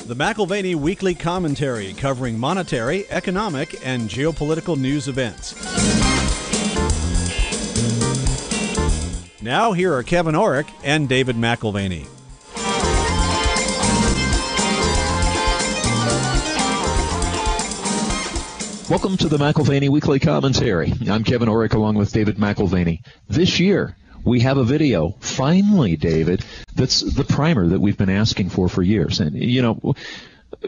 The McAlvany Weekly Commentary, covering monetary, economic, and geopolitical news events. Now, here are Kevin Orrick and David McAlvany. Welcome to the McAlvany Weekly Commentary. I'm Kevin Orrick along with David McAlvany. This year, we have a video, finally, David, that's the primer that we've been asking for years. And, you know,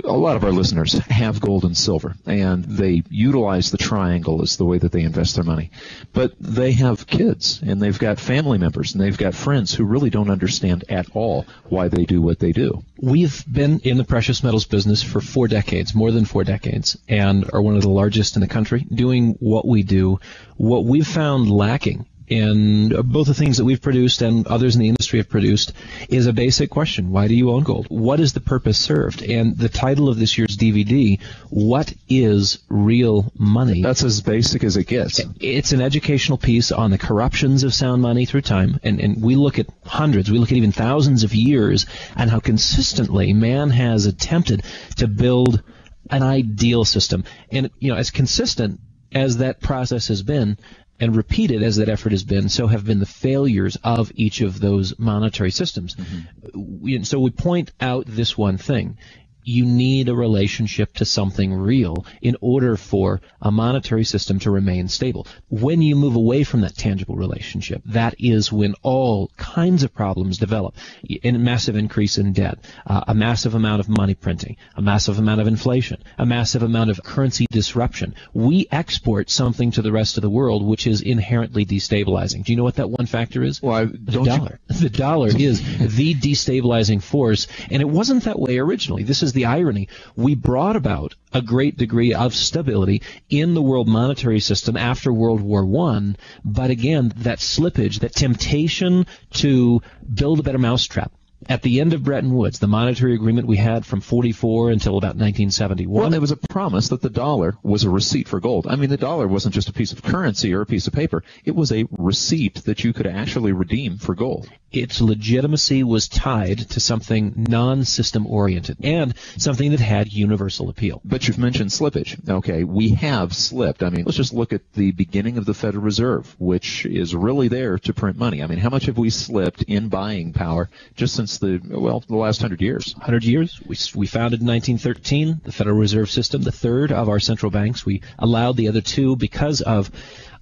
a lot of our listeners have gold and silver, and they utilize the triangle as the way that they invest their money. But they have kids, and they've got family members, and they've got friends who really don't understand at all why they do what they do. We've been in the precious metals business for 4 decades, more than 4 decades, and are one of the largest in the country doing what we do. What we've found lacking in both the things that we've produced and others in the industry have produced is a basic question. Why do you own gold? What is the purpose served? And the title of this year's DVD, What is Real Money? That's as basic as it gets. It's an educational piece on the corruptions of sound money through time. And we look at hundreds, we look at even thousands of years, and how consistently man has attempted to build an ideal system. And, you know, as consistent as that process has been, and repeated as that effort has been, so have been the failures of each of those monetary systems. So we point out this one thing. You need a relationship to something real in order for a monetary system to remain stable. When you move away from that tangible relationship, that is when all kinds of problems develop. A massive increase in debt, a massive amount of money printing, a massive amount of inflation, a massive amount of currency disruption. We export something to the rest of the world which is inherently destabilizing. Do you know what that one factor is? Well, the dollar. The dollar is the destabilizing force, and it wasn't that way originally. This is the irony. We brought about a great degree of stability in the world monetary system after World War I, but again, that slippage, that temptation to build a better mousetrap. At the end of Bretton Woods, the monetary agreement we had from 44 until about 1971. Well, it was a promise that the dollar was a receipt for gold. I mean, the dollar wasn't just a piece of currency or a piece of paper. It was a receipt that you could actually redeem for gold. Its legitimacy was tied to something non-system oriented and something that had universal appeal. But you've mentioned slippage. Okay, we have slipped. I mean, let's just look at the beginning of the Federal Reserve, which is really there to print money. I mean, how much have we slipped in buying power just since the last 100 years? 100 years. We founded in 1913, the Federal Reserve System, the third of our central banks. We allowed the other two because of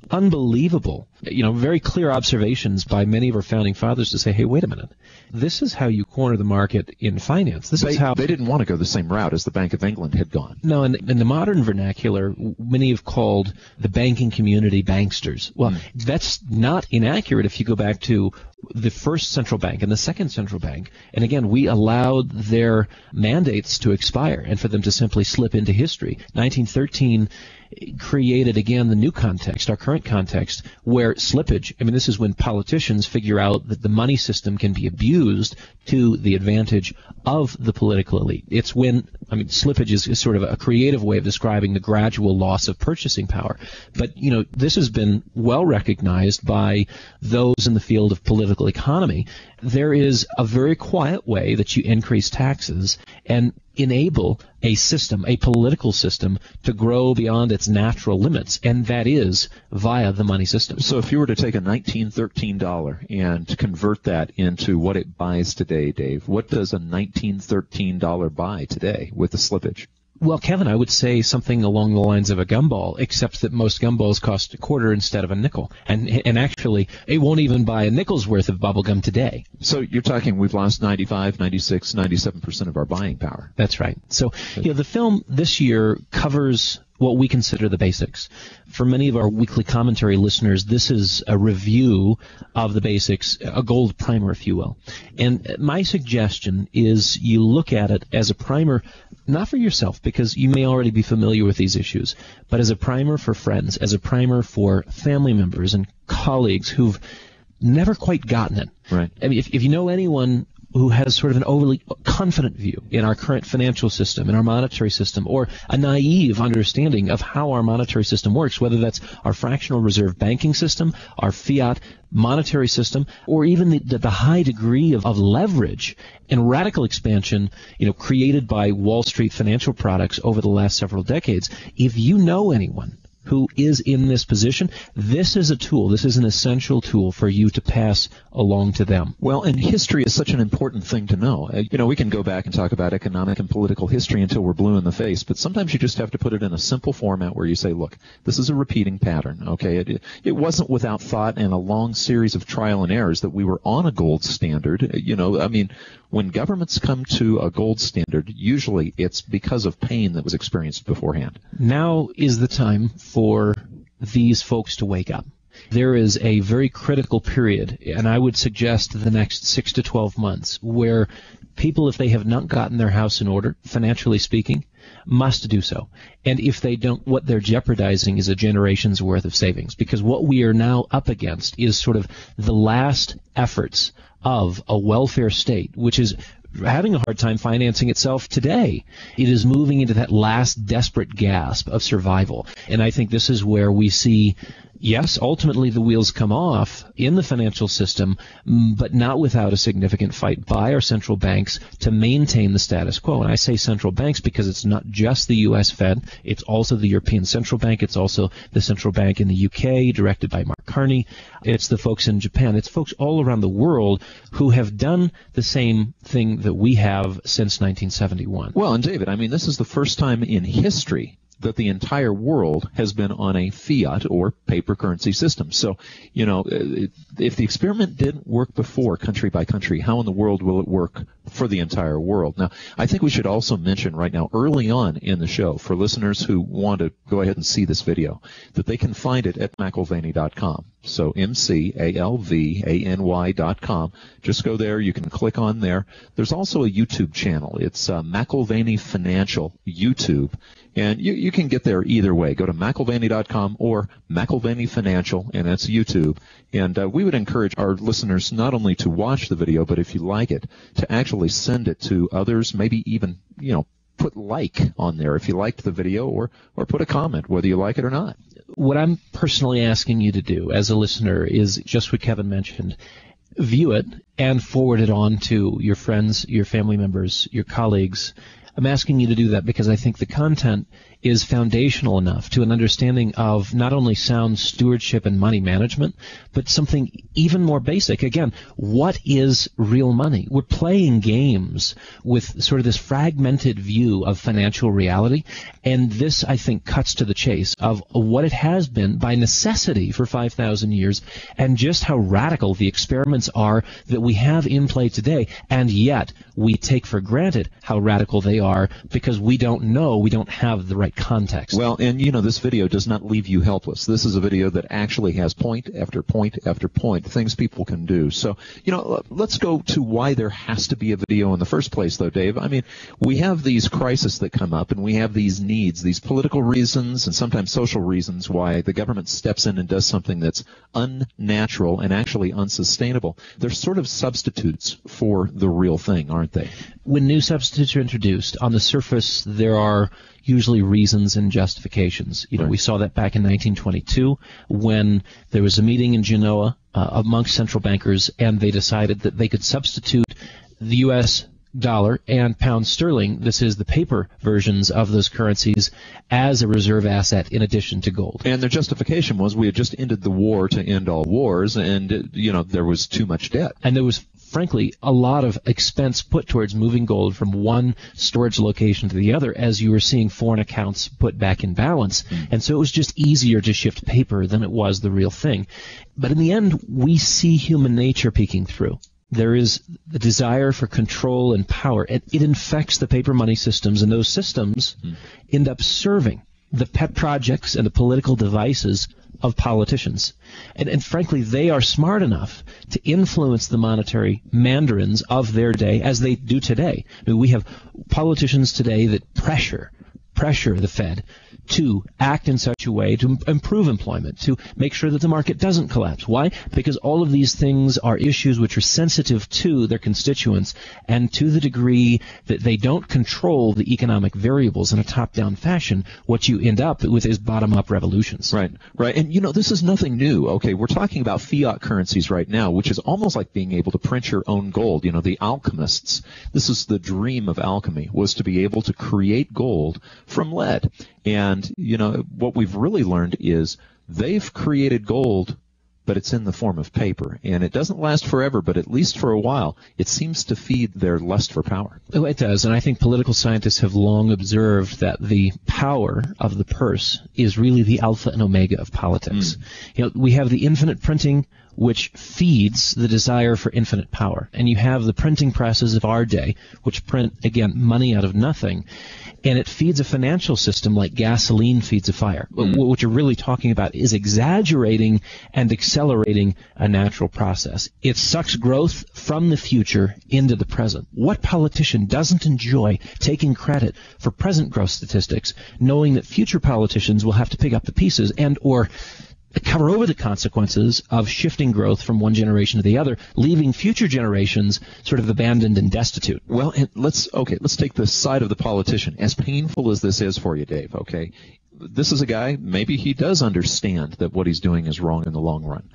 unbelievable, very clear observations by many of our founding fathers to say, hey, wait a minute, this is how you corner the market in finance. This is how they didn't want to go the same route as the Bank of England had gone. No, in the modern vernacular, many have called the banking community banksters. Well, that's not inaccurate if you go back to the first central bank and the second central bank. And again, we allowed their mandates to expire and for them to simply slip into history. 1913 created, again, the new context, our current context, where slippage, this is when politicians figure out that the money system can be abused to the advantage of the political elite. It's when, slippage is sort of a creative way of describing the gradual loss of purchasing power. But, this has been well recognized by those in the field of political economy. There is a very quiet way that you increase taxes and enable a system, a political system, to grow beyond its natural limits, and that is via the money system. So if you were to take a 1913 dollar and convert that into what it buys today, Dave, what does a 1913 dollar buy today with the slippage? Well, Kevin, I would say something along the lines of a gumball, except that most gumballs cost a quarter instead of a nickel. And actually, it won't even buy a nickel's worth of bubble gum today. So you're talking we've lost 95, 96, 97% of our buying power. That's right. So, the film this year covers what we consider the basics. For many of our weekly commentary listeners, this is a review of the basics, a gold primer, if you will. And my suggestion is you look at it as a primer, not for yourself, because you may already be familiar with these issues, but as a primer for friends, as a primer for family members and colleagues who've never quite gotten it. Right. If you know anyone who has sort of an overly confident view in our current financial system, in our monetary system, or a naive understanding of how our monetary system works, whether that's our fractional reserve banking system, our fiat monetary system, or even the high degree of leverage and radical expansion, created by Wall Street financial products over the last several decades. If you know anyone who is in this position, this is a tool, this is an essential tool for you to pass along to them. Well, and history is such an important thing to know. We can go back and talk about economic and political history until we're blue in the face, but sometimes you just have to put it in a simple format where you say, look, this is a repeating pattern, okay? It wasn't without thought and a long series of trial and errors that we were on a gold standard. When governments come to a gold standard, usually it's because of pain that was experienced beforehand. Now is the time for these folks to wake up. There is a very critical period, and I would suggest the next 6 to 12 months, where people, if they have not gotten their house in order, financially speaking, must do so. And if they don't, what they're jeopardizing is a generation's worth of savings, because what we are now up against is sort of the last efforts of a welfare state, which is having a hard time financing itself today. It is moving into that last desperate gasp of survival. And I think this is where we see, yes, ultimately the wheels come off in the financial system, but not without a significant fight by our central banks to maintain the status quo. And I say central banks because it's not just the U.S. Fed, it's also the European Central Bank, it's also the central bank in the UK, directed by Mark Carney, it's the folks in Japan, it's folks all around the world who have done the same thing that we have since 1971. Well, and David, this is the first time in history that the entire world has been on a fiat or paper currency system. So, if the experiment didn't work before country by country, how in the world will it work for the entire world? Now, I think we should also mention right now, early on in the show, for listeners who want to go ahead and see this video, that they can find it at McAlvany.com. So McAlvany.com. Just go there. You can click on there. There's also a YouTube channel. It's McAlvany Financial YouTube. And you can get there either way. Go to McAlvany.com or McAlvany Financial, and that's YouTube. And we would encourage our listeners not only to watch the video, but if you like it, to actually send it to others, maybe even, put like on there if you liked the video, or put a comment, whether you like it or not. What I'm personally asking you to do as a listener is just what Kevin mentioned. View it and forward it on to your friends, your family members, your colleagues. I'm asking you to do that because I think the content is foundational enough to an understanding of not only sound stewardship and money management, but something even more basic. Again, what is real money? We're playing games with sort of this fragmented view of financial reality, and this, I think, cuts to the chase of what it has been by necessity for 5,000 years, and just how radical the experiments are that we have in play today, and yet we take for granted how radical they are because we don't know, we don't have the right context. Well, and this video does not leave you helpless. This is a video that actually has point after point after point, things people can do. So, let's go to why there has to be a video in the first place, though, Dave. We have these crises that come up, and we have these needs, these political reasons and sometimes social reasons why the government steps in and does something that's unnatural and actually unsustainable. They're sort of substitutes for the real thing, aren't they? When new substitutes are introduced, on the surface there are usually reasons and justifications. Right. We saw that back in 1922 when there was a meeting in Genoa amongst central bankers, and they decided that they could substitute the U.S. dollar and pound sterling, this is the paper versions of those currencies, as a reserve asset in addition to gold. And their justification was we had just ended the war to end all wars, and there was too much debt. And there was, frankly, a lot of expense put towards moving gold from one storage location to the other as you were seeing foreign accounts put back in balance. And so it was just easier to shift paper than it was the real thing. But in the end, we see human nature peeking through. There is the desire for control and power. It infects the paper money systems, and those systems end up serving the pet projects and the political devices of politicians. And frankly, they are smart enough to influence the monetary mandarins of their day as they do today. We have politicians today that pressure pressure the Fed to act in such a way to improve employment, to make sure that the market doesn't collapse. Why? Because all of these things are issues which are sensitive to their constituents, and to the degree that they don't control the economic variables in a top-down fashion, what you end up with is bottom-up revolutions. Right. And, this is nothing new. Okay, we're talking about fiat currencies right now, which is almost like being able to print your own gold. The alchemists, this is the dream of alchemy, was to be able to create gold from lead. And, what we've really learned is they've created gold, but it's in the form of paper. And it doesn't last forever, but at least for a while, it seems to feed their lust for power. Oh, it does. And I think political scientists have long observed that the power of the purse is really the alpha and omega of politics. We have the infinite printing, which feeds the desire for infinite power. And you have the printing presses of our day, which print, again, money out of nothing. And it feeds a financial system like gasoline feeds a fire. What you're really talking about is exaggerating and accelerating a natural process. It sucks growth from the future into the present. What politician doesn't enjoy taking credit for present growth statistics, knowing that future politicians will have to pick up the pieces and or cover over the consequences of shifting growth from one generation to the other, leaving future generations sort of abandoned and destitute? Well, and let's take the side of the politician. As painful as this is for you, Dave, okay, this is a guy, maybe he does understand that what he's doing is wrong in the long run,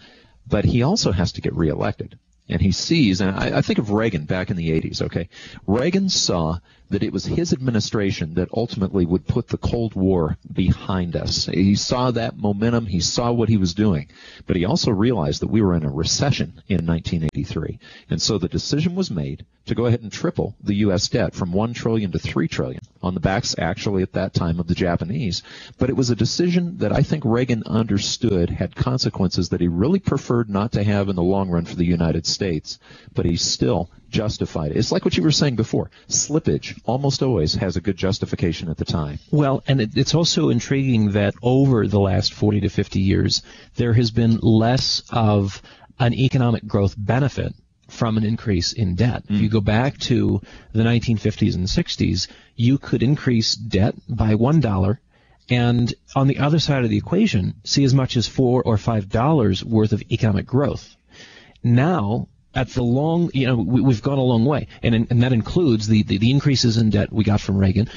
but he also has to get reelected. And he sees, and I think of Reagan back in the 80s, okay? Reagan saw that it was his administration that ultimately would put the Cold War behind us. He saw that momentum. He saw what he was doing. But he also realized that we were in a recession in 1983. And so the decision was made to go ahead and triple the U.S. debt from $1 trillion to $3 trillion on the backs, actually, at that time of the Japanese. But it was a decision that I think Reagan understood had consequences that he really preferred not to have in the long run for the United States. But he still justified it. It's like what you were saying before. Slippage almost always has a good justification at the time. Well, and it's also intriguing that over the last 40 to 50 years, there has been less of an economic growth benefit from an increase in debt. If you go back to the 1950s and 60s, you could increase debt by $1 and on the other side of the equation see as much as $4 or $5 worth of economic growth. Now, at the long, we've gone a long way, and that includes the increases in debt we got from Reagan.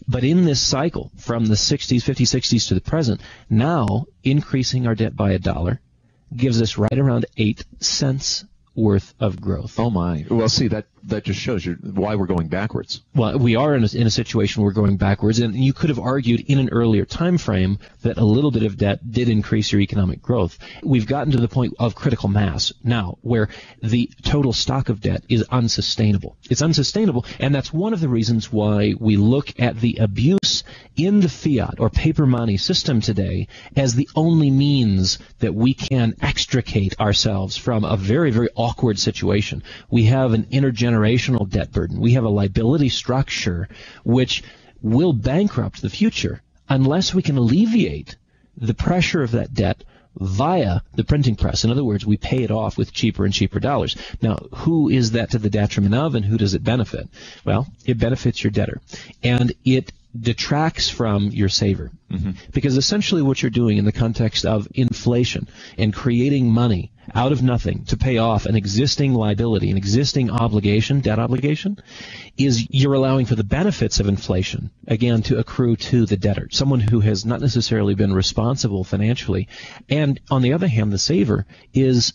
But in this cycle, from the 50s, 60s to the present, now increasing our debt by $1 gives us right around 8 cents worth of growth. Oh my! Well, see, that just shows you why we're going backwards. Well, we are in a situation where we're going backwards, and you could have argued in an earlier time frame that a little bit of debt did increase your economic growth. We've gotten to the point of critical mass now where the total stock of debt is unsustainable. It's unsustainable, and that's one of the reasons why we look at the abuse in the fiat or paper money system today as the only means that we can extricate ourselves from a very, very awkward situation. We have an intergenerational debt burden. We have a liability structure which will bankrupt the future unless we can alleviate the pressure of that debt via the printing press. In other words, we pay it off with cheaper and cheaper dollars. Now, who is that to the detriment of, and who does it benefit? Well, it benefits your debtor, and it detracts from your saver. Because essentially what you're doing in the context of inflation and creating money out of nothing to pay off an existing liability, an existing obligation, debt obligation, is you're allowing for the benefits of inflation, again, to accrue to the debtor, someone who has not necessarily been responsible financially. And on the other hand, the saver is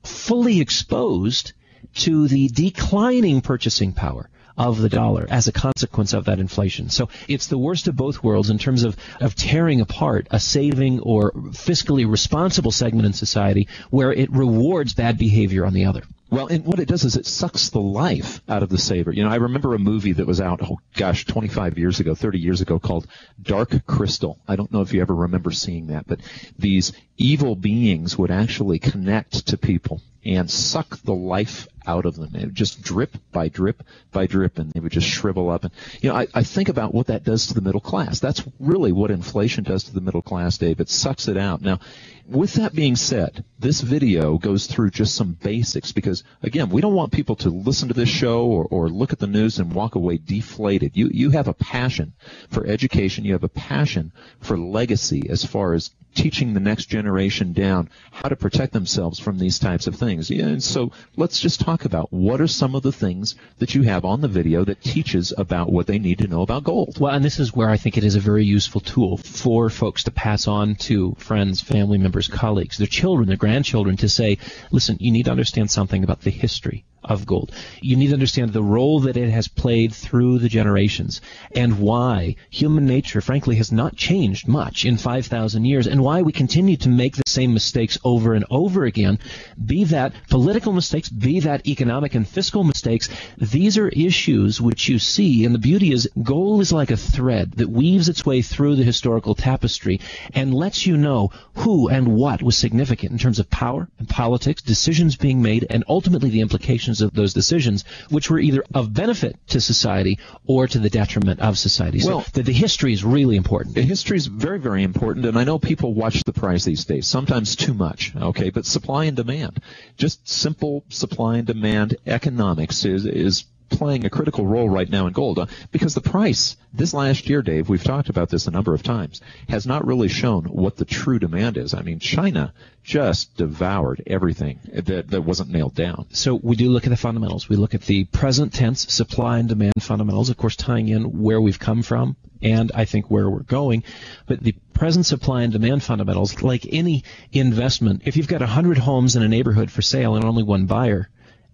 fully exposed to the declining purchasing power of the dollar as a consequence of that inflation. So it's the worst of both worlds in terms of tearing apart a saving or fiscally responsible segment in society where it rewards bad behavior on the other. Well, and what it does is it sucks the life out of the saver. I remember a movie that was out, 25 years ago, 30 years ago, called Dark Crystal. I don't know if you ever remember seeing that, but these evil beings would actually connect to people and suck the life out of them. It would just drip by drip by drip, and they would just shrivel up. And I think about what that does to the middle class. That's really what inflation does to the middle class, Dave. It sucks it out. Now, with that being said, this video goes through just some basics because, again, we don't want people to listen to this show or look at the news and walk away deflated. You have a passion for education. You have a passion for legacy as far as teaching the next generation down how to protect themselves from these types of things. Yeah, and so let's just talk about what are some of the things that you have on the video that teaches about what they need to know about gold. Well, and this is where I think it is a very useful tool for folks to pass on to friends, family members, colleagues, their children, their grandchildren, to say, listen, you need to understand something about the history of gold. You need to understand the role that it has played through the generations and why human nature, frankly, has not changed much in 5,000 years and why we continue to make the same mistakes over and over again, be that political mistakes, be that economic and fiscal mistakes. These are issues which you see, and the beauty is gold is like a thread that weaves its way through the historical tapestry and lets you know who and what was significant in terms of power and politics, decisions being made, and ultimately the implications of those decisions, which were either of benefit to society or to the detriment of society. So the history is really important. The history is very, very important, and I know people watch the price these days, sometimes too much, okay, but supply and demand, just simple supply and demand economics is playing a critical role right now in gold because the price this last year, Dave, we've talked about this a number of times, has not really shown what the true demand is. I mean, China just devoured everything that wasn't nailed down. So we do look at the fundamentals. We look at the present tense supply and demand fundamentals, of course, tying in where we've come from and I think where we're going. But the present supply and demand fundamentals, like any investment, if you've got 100 homes in a neighborhood for sale and only one buyer,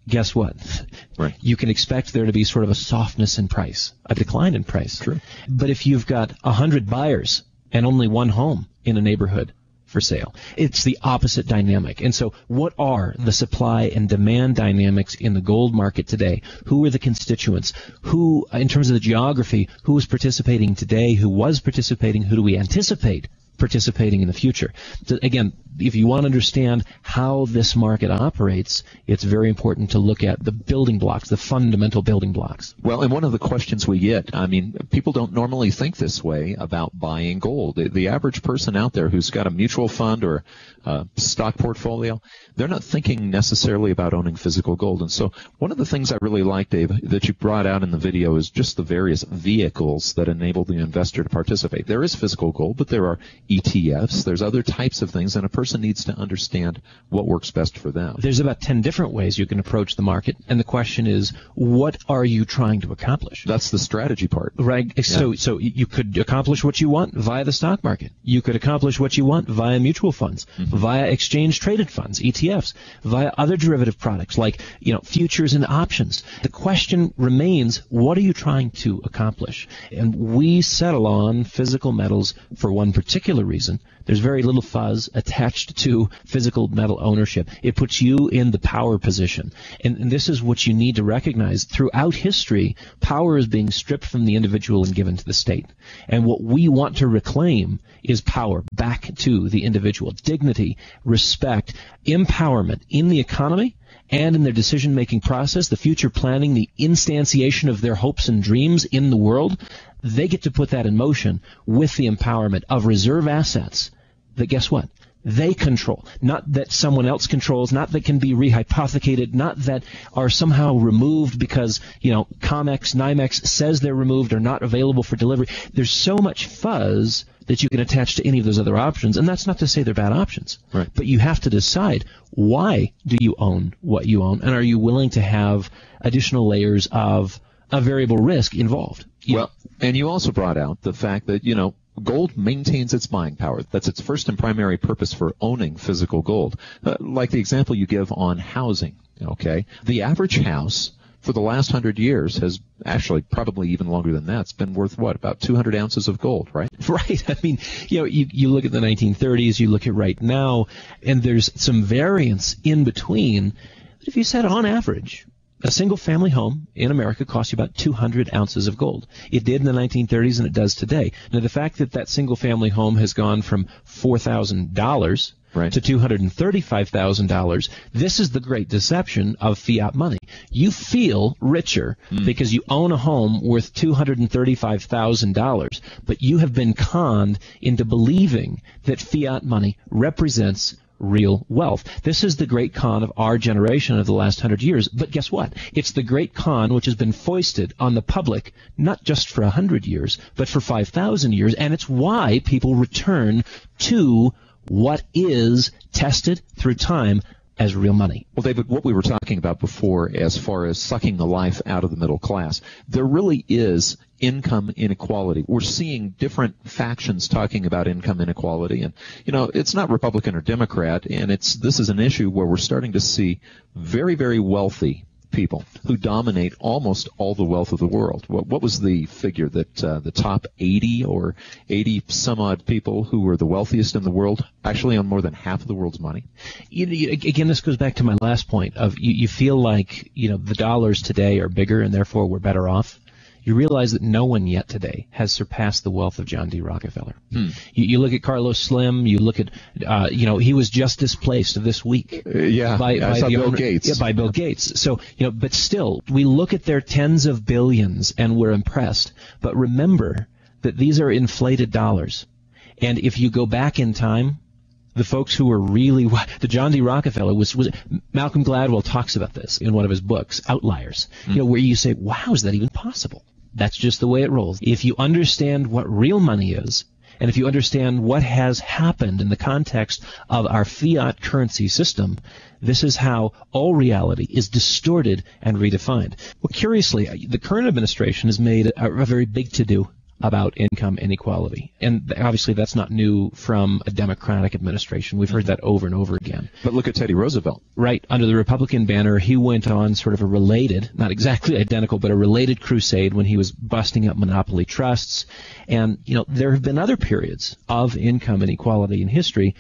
guess what? Right. You can expect there to be sort of a softness in price, a decline in price. True. But if you've got 100 buyers and only one home in a neighborhood for sale, it's the opposite dynamic. And so what are the supply and demand dynamics in the gold market today? Who are the constituents? Who, in terms of the geography, who is participating today? Who was participating? Who do we anticipate participating in the future? So again, if you want to understand how this market operates, it's very important to look at the building blocks, the fundamental building blocks. Well, and one of the questions we get, I mean, people don't normally think this way about buying gold. The average person out there who's got a mutual fund or a stock portfolio, they're not thinking necessarily about owning physical gold. And so one of the things I really like, Dave, that you brought out in the video is just the various vehicles that enable the investor to participate. There is physical gold, but there are ETFs, there's other types of things, and a person needs to understand what works best for them. There's about 10 different ways you can approach the market, and the question is, what are you trying to accomplish? That's the strategy part. Right. Yeah. So you could accomplish what you want via the stock market. You could accomplish what you want via mutual funds, via exchange-traded funds, ETFs, via other derivative products like, futures and options. The question remains, what are you trying to accomplish? And we settle on physical metals for one particular reason. There's very little fuzz attached to physical metal ownership. It puts you in the power position. And this is what you need to recognize. Throughout history, power is being stripped from the individual and given to the state. And what we want to reclaim is power back to the individual. Dignity, respect, empowerment in the economy and in their decision-making process, the future planning, the instantiation of their hopes and dreams in the world. They get to put that in motion with the empowerment of reserve assets that, guess what? They control. Not that someone else controls, not that can be rehypothecated, not that are somehow removed because, COMEX, NYMEX says they're removed or not available for delivery. There's so much fuzz that you can attach to any of those other options, and that's not to say they're bad options. Right. But you have to decide, why do you own what you own, and are you willing to have additional layers of a variable risk involved? And you also brought out the fact that, gold maintains its buying power. That's its first and primary purpose for owning physical gold. Like the example you give on housing, okay? The average house for the last 100 years has actually, probably even longer than that, it's been worth what, about 200 ounces of gold, right? Right. I mean, you look at the 1930s, you look at right now, and there's some variance in between. But if you said on average, A single-family home in America costs you about 200 ounces of gold. It did in the 1930s, and it does today. Now, the fact that that single-family home has gone from $4,000 right. to $235,000, this is the great deception of fiat money. You feel richer because you own a home worth $235,000, but you have been conned into believing that fiat money represents real wealth. This is the great con of our generation of the last 100 years. But guess what? It's the great con which has been foisted on the public, not just for 100 years, but for 5,000 years. And it's why people return to what is tested through time as real money. Well, David, what we were talking about before as far as sucking the life out of the middle class, there really is income inequality. We're seeing different factions talking about income inequality, and it's not Republican or Democrat, and this is an issue where we're starting to see very, very wealthy people who dominate almost all the wealth of the world. What was the figure that the top 80 or 80 some odd people who were the wealthiest in the world actually own more than half of the world's money? Again, this goes back to my last point of you feel like the dollars today are bigger and therefore we're better off. You realize that no one yet today has surpassed the wealth of John D. Rockefeller. You look at Carlos Slim. You look at, he was just displaced this week. By Bill Gates. Yeah, by Bill Gates. So, but still, we look at their tens of billions and we're impressed. But remember that these are inflated dollars. And if you go back in time, the folks who were really, the John D. Rockefeller was Malcolm Gladwell talks about this in one of his books, Outliers, where you say, wow, is that even possible? That's just the way it rolls. If you understand what real money is, and if you understand what has happened in the context of our fiat currency system, this is how all reality is distorted and redefined. Well, curiously, the current administration has made a very big to-do about income inequality. And obviously that's not new from a Democratic administration. We've heard that over and over again. But look at Teddy Roosevelt. Right. Under the Republican banner, he went on sort of a related, not exactly identical, but a related crusade when he was busting up monopoly trusts. And, there have been other periods of income inequality in history,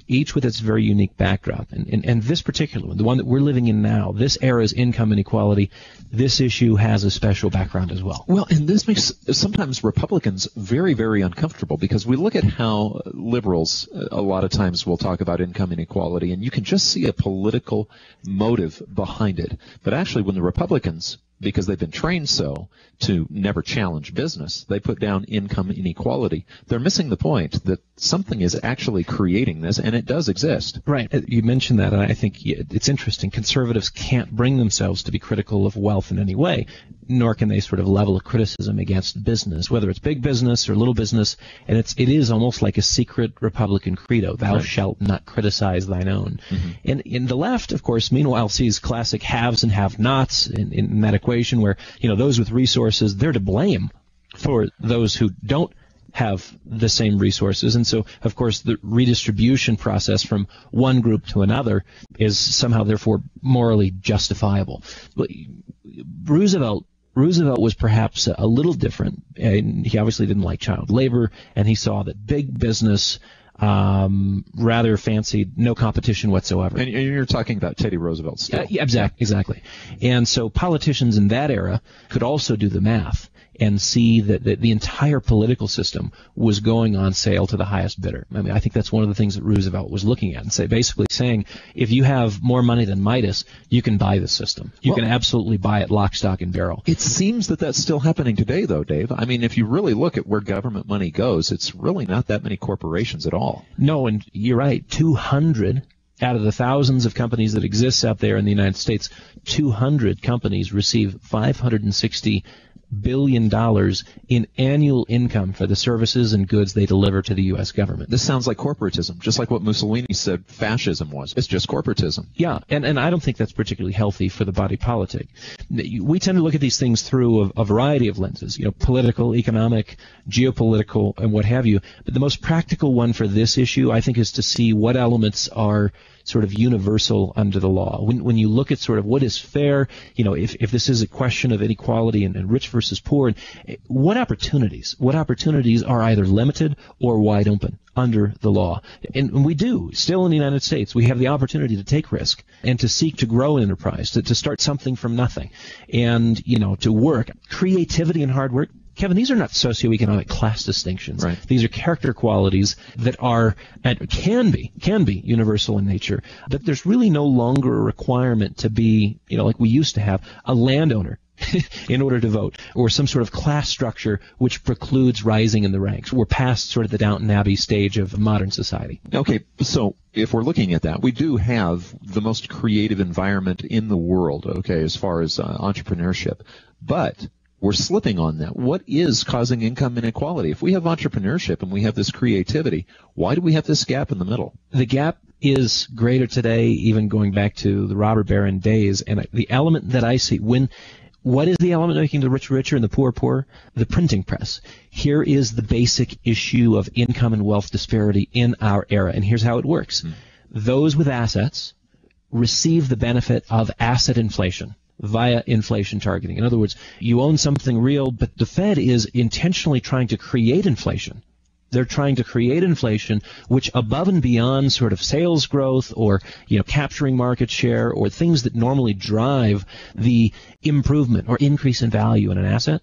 each with its very unique backdrop. And this particular one, the one that we're living in now, this era's income inequality, this issue has a special background as well. Well, and this makes sometimes Republicans very, very uncomfortable because we look at how liberals a lot of times will talk about income inequality, and you can just see a political motive behind it. But actually, when the Republicans, because they've been trained so to never challenge business, they put down income inequality. They're missing the point that something is actually creating this, and it does exist. Right. You mentioned that, and I think it's interesting. Conservatives can't bring themselves to be critical of wealth in any way, nor can they sort of level a criticism against business, whether it's big business or little business, and it is almost like a secret Republican credo, thou shalt not criticize thine own. And in the left, of course, meanwhile, sees classic haves and have-nots in that equation where, those with resources, they're to blame for those who don't have the same resources. And so, of course, the redistribution process from one group to another is somehow, therefore, morally justifiable. But Roosevelt was perhaps a little different. And he obviously didn't like child labor, and he saw that big business rather fancied no competition whatsoever. And you're talking about Teddy Roosevelt still. Yeah, exactly. And so politicians in that era could also do the math and see that the entire political system was going on sale to the highest bidder. I mean, I think that's one of the things that Roosevelt was looking at and basically saying, if you have more money than Midas, you can buy the system. You can absolutely buy it lock, stock, and barrel. It seems that that's still happening today, though, Dave. I mean, if you really look at where government money goes, it's really not that many corporations at all. No, and you're right, 200 out of the thousands of companies that exist out there in the United States, 200 companies receive $560 billion in annual income for the services and goods they deliver to the U.S. government. This sounds like corporatism, just like what Mussolini said fascism was. It's just corporatism. Yeah, and I don't think that's particularly healthy for the body politic. We tend to look at these things through a variety of lenses, political, economic, geopolitical, and what have you. But the most practical one for this issue, I think, is to see what elements are sort of universal under the law. When you look at sort of what is fair, if this is a question of inequality and rich versus poor, what opportunities are either limited or wide open under the law? And we do, still in the United States, we have the opportunity to take risk and to seek to grow an enterprise, to start something from nothing, and, to work. Creativity and hard work, Kevin, these are not socioeconomic class distinctions. Right. These are character qualities that are and can be universal in nature. But there's really no longer a requirement to be, like we used to have, a landowner in order to vote, or some sort of class structure which precludes rising in the ranks. We're past sort of the Downton Abbey stage of modern society. Okay, so if we're looking at that, we do have the most creative environment in the world, okay, as far as entrepreneurship. But we're slipping on that. What is causing income inequality? If we have entrepreneurship and we have this creativity, why do we have this gap in the middle? The gap is greater today, even going back to the robber baron days. And the element that I see, what is the element making the rich richer and the poor poorer? The printing press. Here is the basic issue of income and wealth disparity in our era. And here's how it works. Those with assets receive the benefit of asset inflation via inflation targeting. In other words, you own something real, but the Fed is intentionally trying to create inflation. They're trying to create inflation which, above and beyond sort of sales growth or, capturing market share or things that normally drive the improvement or increase in value in an asset,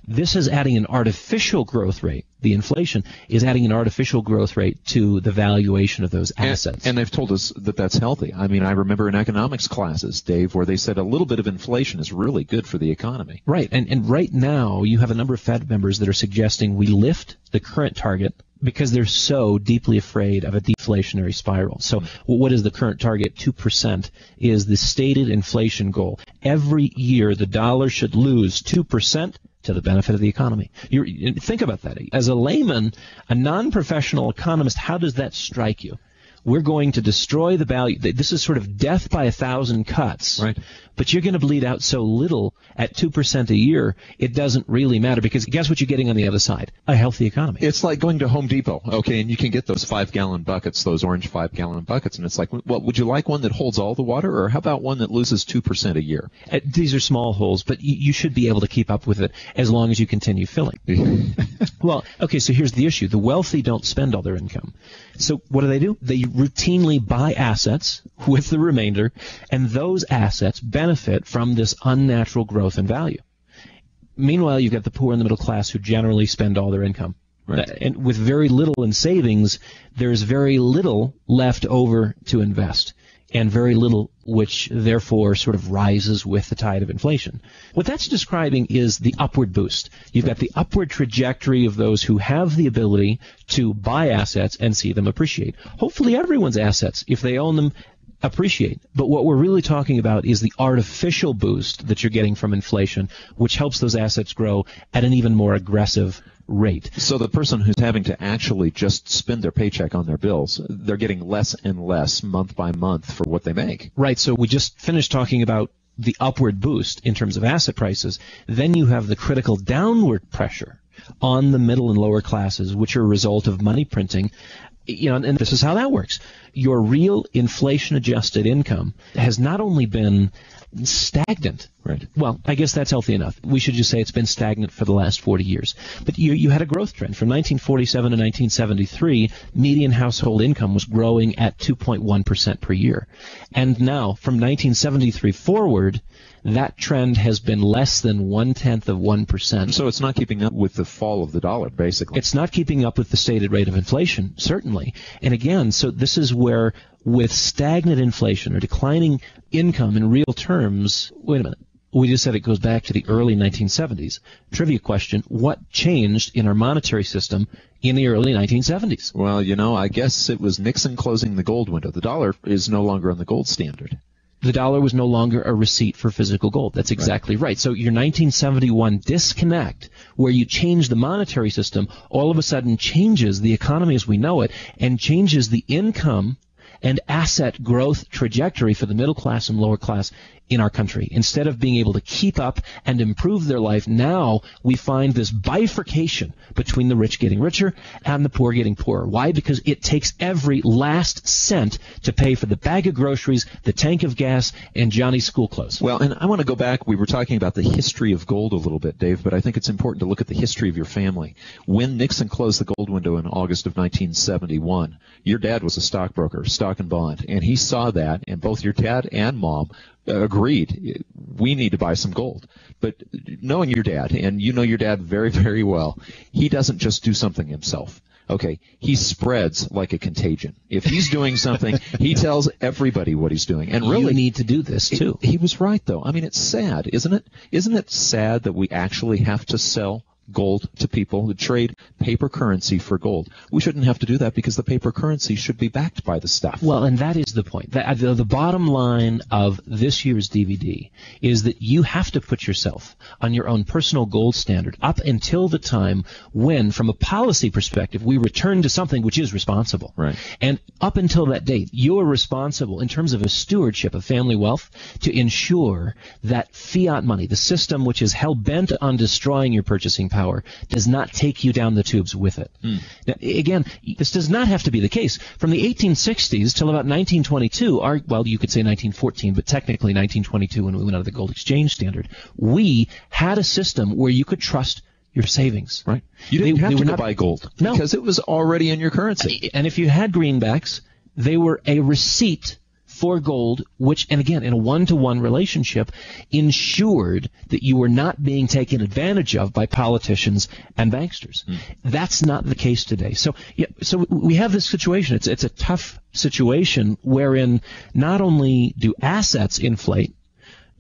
this is adding an artificial growth rate. The inflation is adding an artificial growth rate to the valuation of those assets. And they've told us that that's healthy. I mean, I remember in economics classes, Dave, where they said a little bit of inflation is really good for the economy. Right. And right now, you have a number of Fed members that are suggesting we lift the current target because they're so deeply afraid of a deflationary spiral. So what is the current target? 2% is the stated inflation goal. Every year, the dollar should lose 2% to the benefit of the economy. Think about that. As a layman, a non-professional economist, how does that strike you? We're going to destroy the value. This is sort of death by 1,000 cuts. Right. But you're going to bleed out so little at 2% a year, it doesn't really matter, because guess what you're getting on the other side? A healthy economy. It's like going to Home Depot, okay, and you can get those 5-gallon buckets, those orange 5-gallon buckets, and it's like, well, would you like one that holds all the water, or how about one that loses 2% a year? These are small holes, but you should be able to keep up with it as long as you continue filling. Well, okay, so here's the issue. The wealthy don't spend all their income. So what do? They routinely buy assets with the remainder, and those assets benefit from this unnatural growth in value. Meanwhile, you've got the poor and the middle class who generally spend all their income. Right. And with very little in savings, there's very little left over to invest, and very little which therefore sort of rises with the tide of inflation. What that's describing is the upward boost. You've got the upward trajectory of those who have the ability to buy assets and see them appreciate. Hopefully everyone's assets, if they own them, appreciate. But what we're really talking about is the artificial boost that you're getting from inflation, which helps those assets grow at an even more aggressive rate. So the person who's having to actually just spend their paycheck on their bills, they're getting less and less month by month for what they make. Right. So we just finished talking about the upward boost in terms of asset prices. Then you have the critical downward pressure on the middle and lower classes, which are a result of money printing. And this is how that works. Your real inflation-adjusted income has not only been stagnant. Right. Well, I guess that's healthy enough. We should just say it's been stagnant for the last 40 years. But you had a growth trend. From 1947 to 1973, median household income was growing at 2.1% per year. And now, from 1973 forward, that trend has been less than 0.1%. So it's not keeping up with the fall of the dollar, basically. It's not keeping up with the stated rate of inflation, certainly. And again, so this is where, with stagnant inflation or declining income in real terms, wait a minute. We just said it goes back to the early 1970s. Trivia question, what changed in our monetary system in the early 1970s? Well, I guess it was Nixon closing the gold window. The dollar is no longer on the gold standard. The dollar was no longer a receipt for physical gold. That's exactly right. So your 1971 disconnect, where you change the monetary system, all of a sudden changes the economy as we know it and changes the income and asset growth trajectory for the middle class and lower class in our country. Instead of being able to keep up and improve their life, now we find this bifurcation between the rich getting richer and the poor getting poorer. Why? Because it takes every last cent to pay for the bag of groceries, the tank of gas, and Johnny's school clothes. Well, and I want to go back. We were talking about the history of gold a little bit, Dave, but I think it's important to look at the history of your family. When Nixon closed the gold window in August of 1971, your dad was a stockbroker, stock and bond, and he saw that, and both your dad and mom agreed, we need to buy some gold. But knowing your dad, and you know your dad very, very well, he doesn't just do something himself. Okay, he spreads like a contagion. If he's doing something, he tells everybody what he's doing. And really, you need to do this too. He was right, though. I mean, it's sad, isn't it? Isn't it sad that we actually have to sell gold to people, to trade paper currency for gold? We shouldn't have to do that because the paper currency should be backed by the stuff. Well, and that is the point. The bottom line of this year's DVD is that you have to put yourself on your own personal gold standard up until the time when, from a policy perspective, we return to something which is responsible. Right. And up until that date, you're responsible in terms of a stewardship of family wealth to ensure that fiat money, the system which is hell-bent on destroying your purchasing power, does not take you down the tubes with it. Now, again, this does not have to be the case. From the 1860s till about 1922, well, you could say 1914, but technically 1922 when we went out of the gold exchange standard, we had a system where you could trust your savings. Right. You didn't have to buy gold because it was already in your currency. And if you had greenbacks, they were a receipt for gold, which, and again, in a one-to-one relationship, ensured that you were not being taken advantage of by politicians and banksters. That's not the case today. So we have this situation. It's a tough situation wherein not only do assets inflate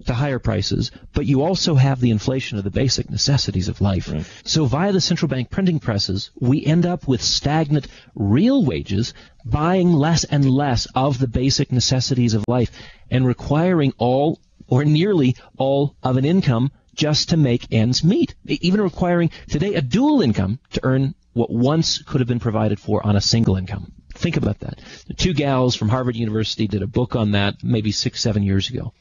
to higher prices, but you also have the inflation of the basic necessities of life. Right. So via the central bank printing presses, we end up with stagnant real wages buying less and less of the basic necessities of life and requiring all or nearly all of an income just to make ends meet, even requiring today a dual income to earn what once could have been provided for on a single income. Think about that. The two gals from Harvard University did a book on that maybe 6-7 years ago.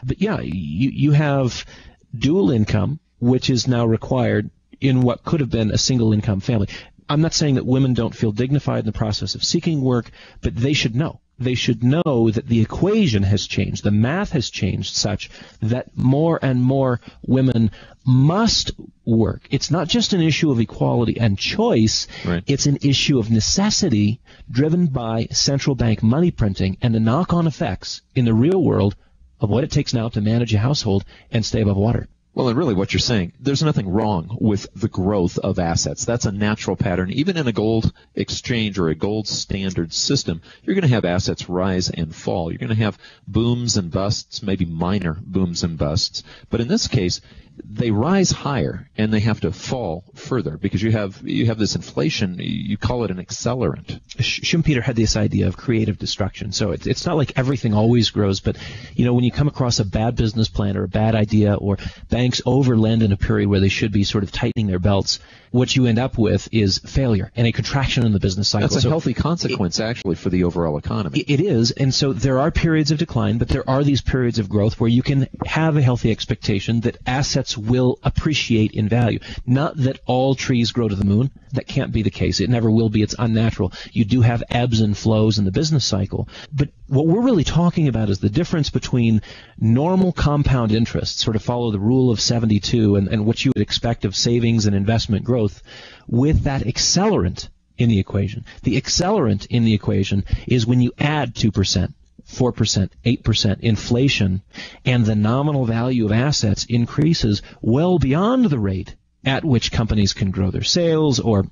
But yeah, you have dual income, which is now required in what could have been a single income family. I'm not saying that women don't feel dignified in the process of seeking work, but they should know. They should know that the equation has changed. The math has changed such that more and more women must work. It's not just an issue of equality and choice. Right. It's an issue of necessity driven by central bank money printing and the knock-on effects in the real world of what it takes now to manage a household and stay above water. Well, and really what you're saying, there's nothing wrong with the growth of assets. That's a natural pattern. Even in a gold exchange or a gold standard system, you're going to have assets rise and fall. You're going to have booms and busts, maybe minor booms and busts. But in this case, they rise higher and they have to fall further because you have this inflation. You call it an accelerant. Schumpeter had this idea of creative destruction. So it's not like everything always grows, but when you come across a bad business plan or a bad idea, or banks overlend in a period where they should be sort of tightening their belts, what you end up with is failure and a contraction in the business cycle. That's a healthy consequence, actually, for the overall economy. It is, and so there are periods of decline, but there are these periods of growth where you can have a healthy expectation that assets will appreciate in value. Not that all trees grow to the moon. That can't be the case. It never will be. It's unnatural. You do have ebbs and flows in the business cycle. But what we're really talking about is the difference between normal compound interest, sort of follow the rule of 72, and what you would expect of savings and investment growth, with that accelerant in the equation. The accelerant in the equation is when you add 2%. 4%, 8% inflation, and the nominal value of assets increases well beyond the rate at which companies can grow their sales, or,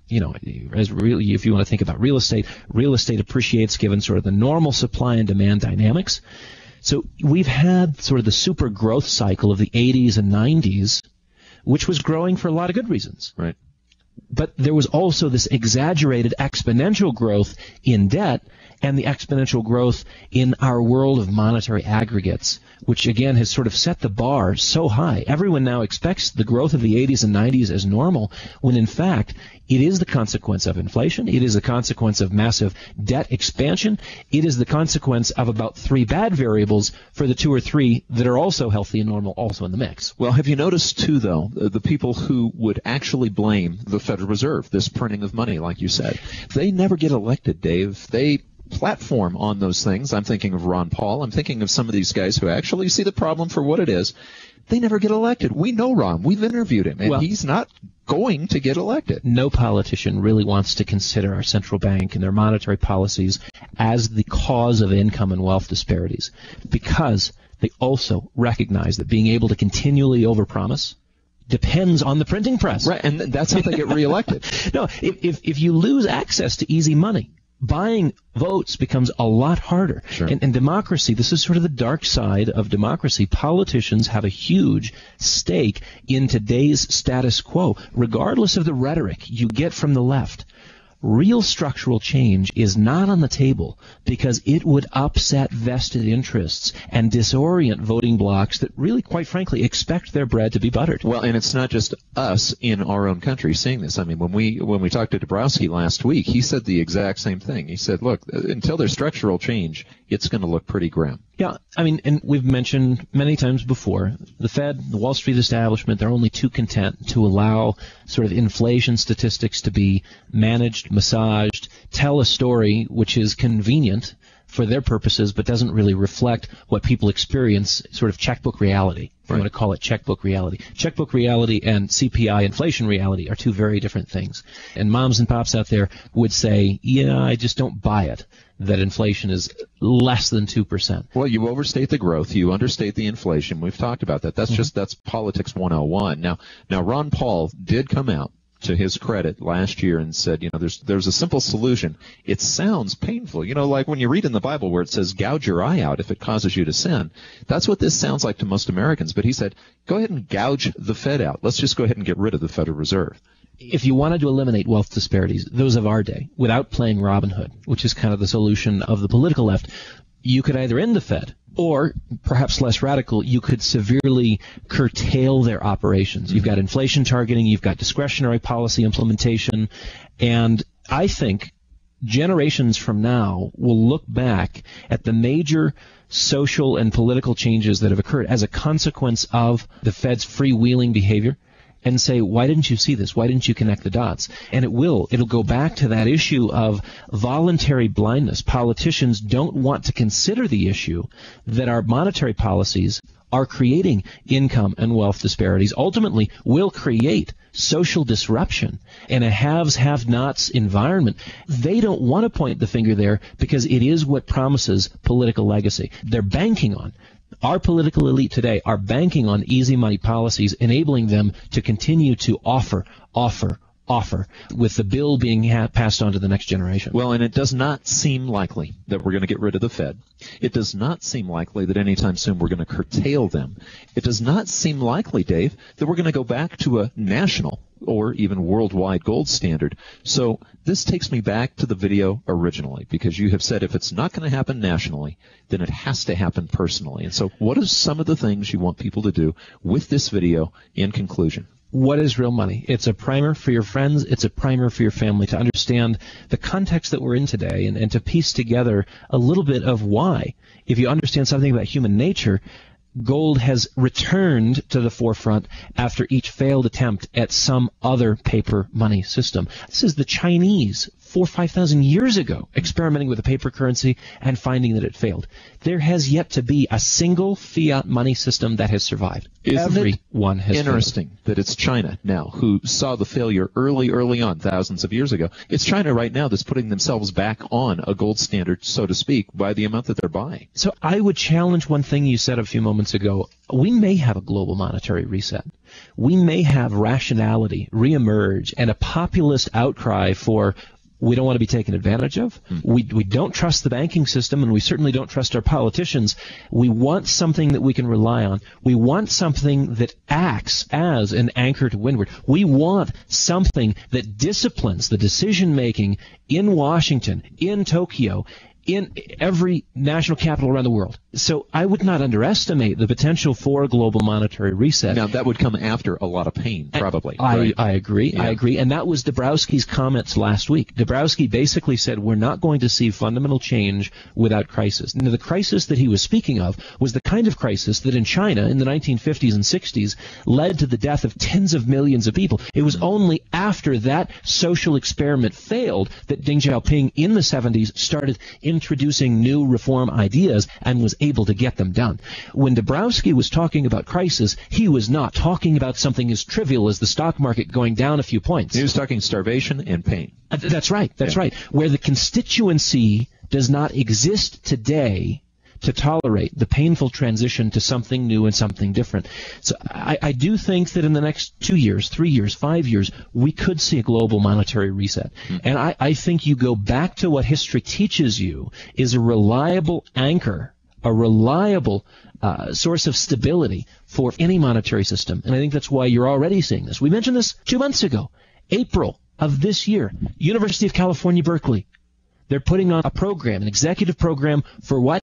as really, if you want to think about real estate appreciates given sort of the normal supply and demand dynamics. So we've had sort of the super growth cycle of the 80s and 90s, which was growing for a lot of good reasons. Right. But there was also this exaggerated exponential growth in debt, and the exponential growth in our world of monetary aggregates, which again has sort of set the bar so high. Everyone now expects the growth of the 80s and 90s as normal, when in fact it is the consequence of inflation, it is the consequence of massive debt expansion, it is the consequence of about 3 bad variables for the 2 or 3 that are also healthy and normal also in the mix. Well, have you noticed, too, though, the people who would actually blame the Federal Reserve, this printing of money, like you said, they never get elected, Dave. They platform on those things. I'm thinking of Ron Paul. I'm thinking of some of these guys who actually see the problem for what it is. They never get elected. We know Ron. We've interviewed him, and he's not going to get elected. No politician really wants to consider our central bank and their monetary policies as the cause of income and wealth disparities, because they also recognize that being able to continually overpromise depends on the printing press. Right, and that's how they get reelected. No, if you lose access to easy money, buying votes becomes a lot harder. Sure. And democracy, this is sort of the dark side of democracy. Politicians have a huge stake in today's status quo, regardless of the rhetoric you get from the left. Real structural change is not on the table because it would upset vested interests and disorient voting blocs that really, quite frankly, expect their bread to be buttered. Well, and it's not just us in our own country seeing this. I mean, when we talked to Dabrowski last week, he said the exact same thing. He said, look, until there's structural change, it's going to look pretty grim. Yeah, I mean, and we've mentioned many times before, the Fed, the Wall Street establishment, they're only too content to allow sort of inflation statistics to be managed, massaged, tell a story which is convenient for their purposes but doesn't really reflect what people experience, sort of checkbook reality. If you want to call it checkbook reality. Checkbook reality and CPI inflation reality are 2 very different things. And moms and pops out there would say, yeah, I just don't buy it that inflation is less than 2%. Well, you overstate the growth, you understate the inflation. We've talked about that. That's politics 101. Now Ron Paul did come out, to his credit, last year and said, there's a simple solution. It sounds painful. Like when you read in the Bible where it says gouge your eye out if it causes you to sin. That's what this sounds like to most Americans. But he said, go ahead and gouge the Fed out. Let's just go ahead and get rid of the Federal Reserve. If you wanted to eliminate wealth disparities, those of our day, without playing Robin Hood, which is kind of the solution of the political left, you could either end the Fed, or, perhaps less radical, you could severely curtail their operations. You've got inflation targeting, you've got discretionary policy implementation, and I think generations from now will look back at the major social and political changes that have occurred as a consequence of the Fed's freewheeling behavior, and say, why didn't you see this? Why didn't you connect the dots? And it'll go back to that issue of voluntary blindness. Politicians don't want to consider the issue that our monetary policies are creating income and wealth disparities, ultimately will create social disruption and a haves, have-nots environment. They don't want to point the finger there because it is what promises political legacy. They're banking on. Our political elite today are banking on easy money policies, enabling them to continue to offer, with the bill being passed on to the next generation. Well, and it does not seem likely that we're going to get rid of the Fed. It does not seem likely that anytime soon we're going to curtail them. It does not seem likely, Dave, that we're going to go back to a national or even worldwide gold standard. So this takes me back to the video originally, because you have said if it's not going to happen nationally, then it has to happen personally. And so what are some of the things you want people to do with this video in conclusion? What is real money? It's a primer for your friends. It's a primer for your family to understand the context that we're in today and to piece together a little bit of why. If you understand something about human nature, gold has returned to the forefront after each failed attempt at some other paper money system. This is the Chinese 4,000 or 5,000 years ago experimenting with a paper currency and finding that it failed. There has yet to be a single fiat money system that has survived. Everyone has interesting failed. That it's China now who saw the failure early on, thousands of years ago. It's China right now that's putting themselves back on a gold standard, so to speak, by the amount that they're buying. So I would challenge one thing you said a few moments ago. We may have a global monetary reset. We may have rationality reemerge and a populist outcry for we don't want to be taken advantage of. We don't trust the banking system, and we certainly don't trust our politicians. We want something that we can rely on. We want something that acts as an anchor to windward. We want something that disciplines the decision-making in Washington, in Tokyo, in every national capital around the world. So I would not underestimate the potential for a global monetary reset. Now, that would come after a lot of pain, probably. I agree. Yeah. I agree. And that was Dabrowski's comments last week. Dabrowski basically said we're not going to see fundamental change without crisis. Now, the crisis that he was speaking of was the kind of crisis that in China in the 1950s and 60s led to the death of tens of millions of people. It was only after that social experiment failed that Deng Xiaoping in the 70s started introducing new reform ideas and was able to get them done. When Dabrowski was talking about crisis, he was not talking about something as trivial as the stock market going down a few points. He was talking starvation and pain. That's right. That's right. Where the constituency does not exist today to tolerate the painful transition to something new and something different. So I do think that in the next 2 years, 3 years, 5 years, we could see a global monetary reset. And I think you go back to what history teaches you is a reliable anchor, a reliable source of stability for any monetary system. And I think that's why you're already seeing this. We mentioned this 2 months ago, April of this year, University of California, Berkeley. They're putting on a program, an executive program for what?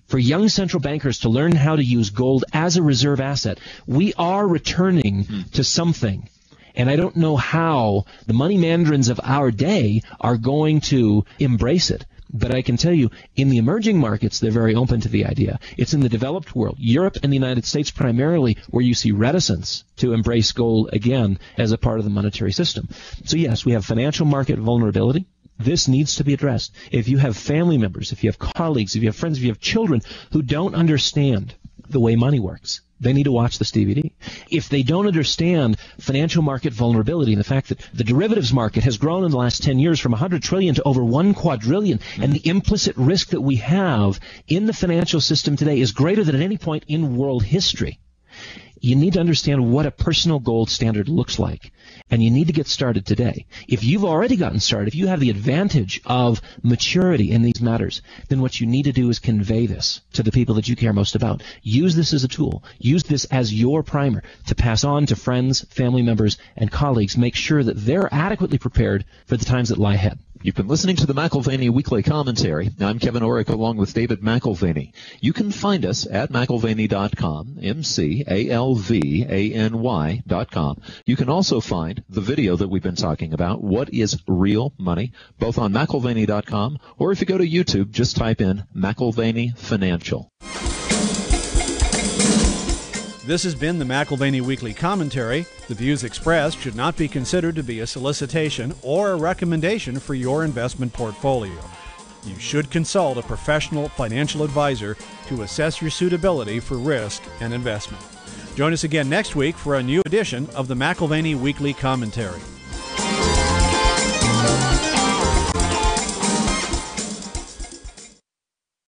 For young central bankers to learn how to use gold as a reserve asset. We are returning to something. And I don't know how the money mandarins of our day are going to embrace it. But I can tell you, in the emerging markets, they're very open to the idea. It's in the developed world, Europe and the United States primarily, where you see reticence to embrace gold again as a part of the monetary system. So yes, we have financial market vulnerability. This needs to be addressed. If you have family members, if you have colleagues, if you have friends, if you have children who don't understand the way money works, they need to watch this DVD. If they don't understand financial market vulnerability and the fact that the derivatives market has grown in the last 10 years from 100 trillion to over 1 quadrillion, and the implicit risk that we have in the financial system today is greater than at any point in world history, you need to understand what a personal gold standard looks like. And you need to get started today. If you've already gotten started, if you have the advantage of maturity in these matters, then what you need to do is convey this to the people that you care most about. Use this as a tool. Use this as your primer to pass on to friends, family members, and colleagues. Make sure that they're adequately prepared for the times that lie ahead. You've been listening to the McAlvany Weekly Commentary. I'm Kevin Orrick along with David McAlvany. You can find us at McAlvany.com, McAlvany.com. You can also find the video that we've been talking about, What is Real Money, both on McAlvany.com, or if you go to YouTube, just type in McAlvany Financial. This has been the McAlvany Weekly Commentary. The views expressed should not be considered to be a solicitation or a recommendation for your investment portfolio. You should consult a professional financial advisor to assess your suitability for risk and investment. Join us again next week for a new edition of the McAlvany Weekly Commentary.